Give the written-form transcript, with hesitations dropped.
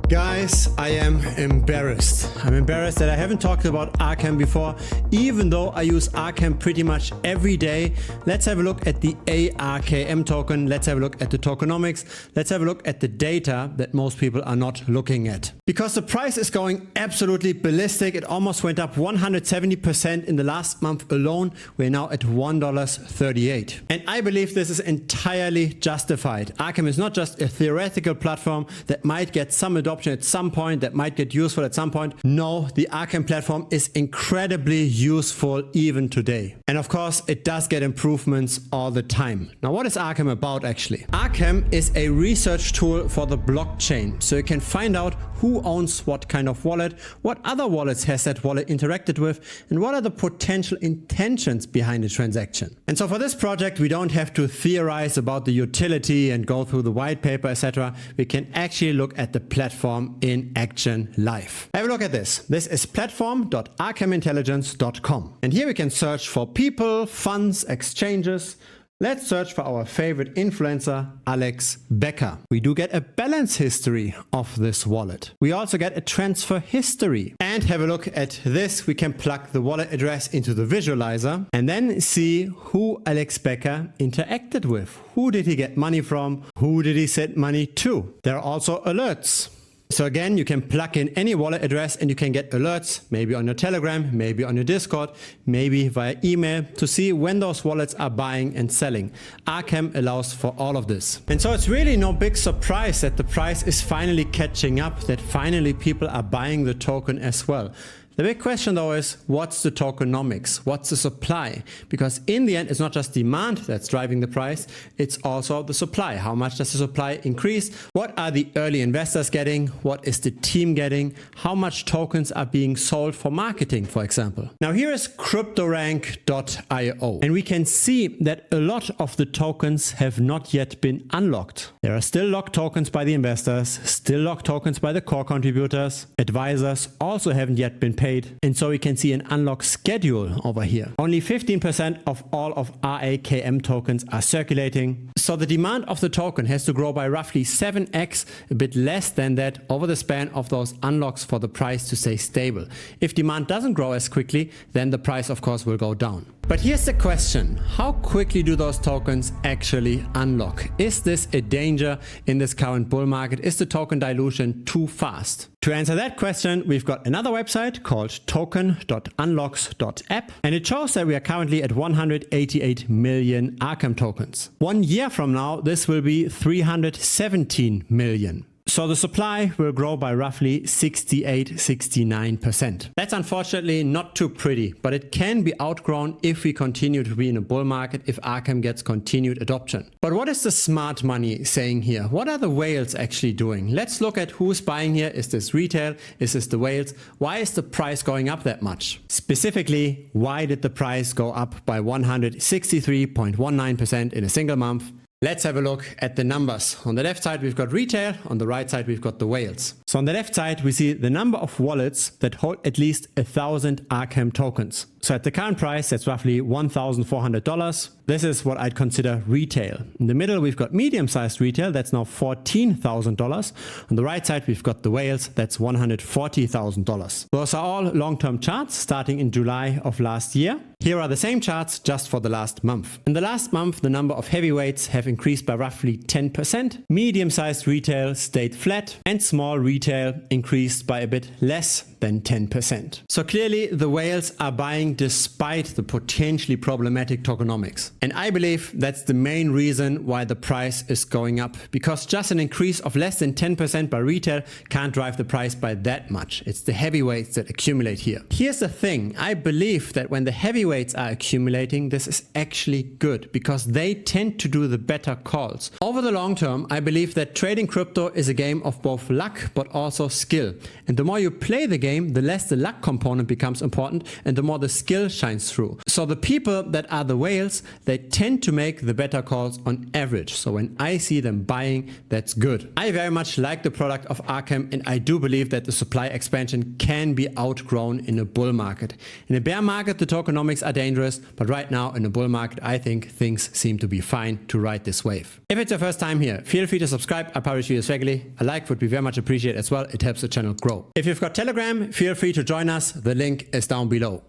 Guys, I am embarrassed. I'm embarrassed that I haven't talked about Arkham before, even though I use Arkham pretty much every day. Let's have a look at the Arkm token. Let's have a look at the tokenomics. Let's have a look at the data that most people are not looking at. Because the price is going absolutely ballistic. It almost went up 170% in the last month alone. We're now at $1.38. And I believe this is entirely justified. Arkham is not just a theoretical platform that might get some adoption at some point, that might get useful at some point. No, the Arkham platform is incredibly useful even today. And of course, it does get improvements all the time. Now, what is Arkham about actually? Arkham is a research tool for the blockchain. So you can find out who owns what kind of wallet, what other wallets has that wallet interacted with, and what are the potential intentions behind the transaction. And so for this project, we don't have to theorize about the utility and go through the white paper, etc. We can actually look at the platform in action live. Have a look at this. This is platform.arkmintelligence.com. And here we can search for people, funds, exchanges. Let's search for our favorite influencer, Alex Becker. We do get a balance history of this wallet. We also get a transfer history. And have a look at this. We can plug the wallet address into the visualizer and then see who Alex Becker interacted with. Who did he get money from? Who did he send money to? There are also alerts. So again, you can plug in any wallet address and you can get alerts, maybe on your Telegram, maybe on your Discord, maybe via email to see when those wallets are buying and selling. Arkham allows for all of this. And so it's really no big surprise that the price is finally catching up, that finally people are buying the token as well. The big question though is, what's the tokenomics? What's the supply? Because in the end, it's not just demand that's driving the price, it's also the supply. How much does the supply increase? What are the early investors getting? What is the team getting? How much tokens are being sold for marketing, for example? Now here is cryptorank.io, and we can see that a lot of the tokens have not yet been unlocked. There are still locked tokens by the investors, still locked tokens by the core contributors. Advisors also haven't yet been paid. And so we can see an unlock schedule over here. Only 15% of all of Arkm tokens are circulating. So the demand of the token has to grow by roughly 7x, a bit less than that, over the span of those unlocks for the price to stay stable. If demand doesn't grow as quickly, then the price of course will go down. But here's the question, how quickly do those tokens actually unlock? Is this a danger in this current bull market? Is the token dilution too fast? To answer that question, we've got another website called token.unlocks.app, and it shows that we are currently at 188 million Arkham tokens. 1 year from now, this will be 317 million. So the supply will grow by roughly 68–69%. That's unfortunately not too pretty, but it can be outgrown if we continue to be in a bull market, if Arkham gets continued adoption. But what is the smart money saying here? What are the whales actually doing? Let's look at who's buying here. Is this retail? Is this the whales? Why is the price going up that much? Specifically, why did the price go up by 163.19% in a single month? Let's have a look at the numbers. On the left side, we've got retail. On the right side, we've got the whales. So on the left side, we see the number of wallets that hold at least 1,000 Arkham tokens. So at the current price, that's roughly $1,400. This is what I'd consider retail. In the middle, we've got medium-sized retail. That's now $14,000. On the right side, we've got the whales. That's $140,000. Those are all long-term charts starting in July of last year. Here are the same charts just for the last month. In the last month, the number of heavyweights have increased by roughly 10%. Medium-sized retail stayed flat, and small retail increased by a bit less than 10%. So clearly the whales are buying despite the potentially problematic tokenomics. And I believe that's the main reason why the price is going up, because just an increase of less than 10% by retail can't drive the price by that much. It's the heavyweights that accumulate here. Here's the thing, I believe that when the heavyweights are accumulating, this is actually good because they tend to do the better calls. Over the long term, I believe that trading crypto is a game of both luck but also skill. And the more you play the game, game, the less the luck component becomes important and the more the skill shines through. So the people that are the whales, they tend to make the better calls on average. So when I see them buying, that's good. I very much like the product of Arkham, and I do believe that the supply expansion can be outgrown in a bull market. In a bear market, the tokenomics are dangerous, but right now in a bull market, I think things seem to be fine to ride this wave. If it's your first time here, feel free to subscribe. I publish videos regularly. A like would be very much appreciated as well. It helps the channel grow. If you've got Telegram, feel free to join us. The link is down below.